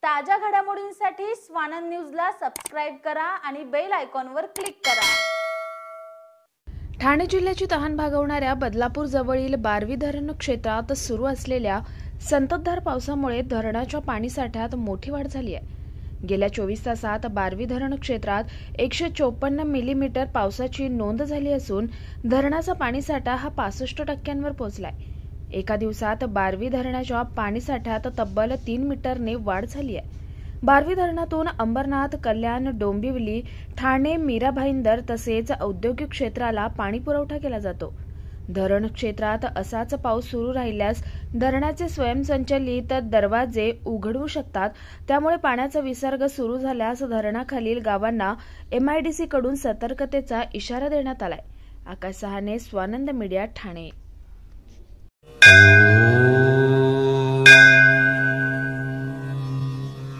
ताज्या घडामोडींसाठी स्वानंद न्यूजला सबस्क्राइब करा आणि बेल आयकॉनवर क्लिक करा। ठाणे जिल्ह्याची तहान भागवणाऱ्या बदलापूर जवळील बारवी धरण क्षेत्रात सुरू असलेल्या संततधार पावसामुळे धरणाच्या पाणीसाठ्यात मोठी वाढ झाली आहे। गेल्या 24 तासात बारवी धरण क्षेत्रात 154 मिलीमीटर पावसाची नोंद झाली असून धरणाचा पाणीसाठा हा 65% पोहोचलाय। एका दिवसात बारवी धरणाच्या पाणीसाठ्यात तब्बल 3 मीटरने वाढ झाली आहे। बारवी धरणातून अंबरनाथ, कल्याण, डोंबिवली, ठाणे, मीरा भाईंदर तसेच औद्योगिक क्षेत्राला पाणी पुरवठा केला जातो। धरण क्षेत्रात असाच पाऊस सुरू राहिल्यास धरणाचे स्वयंसंचलित दरवाजे उघडू शकतात। त्यामुळे पाण्याचा विसर्ग सुरू झाल्यास धरणाखालील गावांना MIDC कडून सतर्कतेचा इशारा देण्यात आलाय। Akash Sahane, Swanand media, Thane.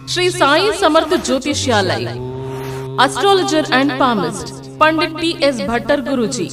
Shri Sai Samarth Jyotishalaya, astrologer and palmist Pandit PS Bhattar Guruji.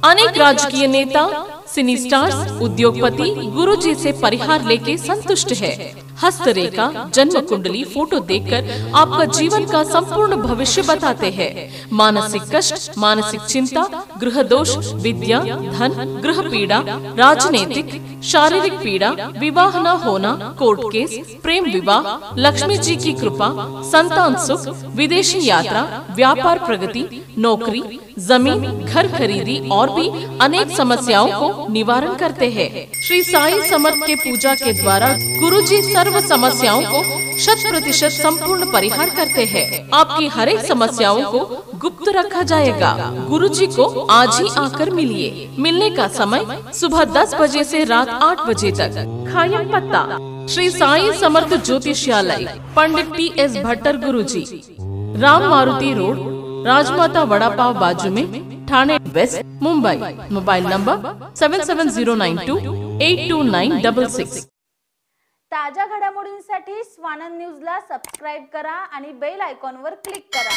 अनेक राजकीय नेता, सिनी स्टार्स, उद्योगपति गुरुजी से परिहार लेके संतुष्ट है। हस्तरेखा, जन्म कुंडली, फोटो देखकर आपका जीवन का संपूर्ण भविष्य बताते हैं। मानसिक कष्ट, मानसिक चिंता, गृह दोष, विद्या, धन, गृह पीड़ा, राजनीतिक, शारीरिक पीड़ा, विवाह न होना, कोर्ट केस, प्रेम विवाह, लक्ष्मी जी की कृपा, संतान सुख, विदेशी यात्रा, व्यापार प्रगति, नौकरी, जमीन, घर खरीदी और भी अनेक समस्याओं को निवारण करते हैं। श्री साई समर्थ के पूजा के द्वारा गुरुजी सर्व समस्याओं को 100% संपूर्ण परिहार करते हैं। आपकी हर एक समस्याओं को गुप्त रखा जाएगा। गुरुजी को आज ही आकर मिलिए। मिलने का समय सुबह 10 बजे से रात 8 बजे तक। खायम पत्ता श्री साई समर्थ ज्योतिषालय, पंडित PS भट्टर गुरुजी, राम मारुति रोड, राजमाता वड़ा पाव बाजू में, Thane west, Mumbai. Mobile number 7709282966। ताज्या घडामोडींसाठी स्वानंद न्यूजला सबस्क्राइब करा आणि बेल आयकॉनवर क्लिक करा।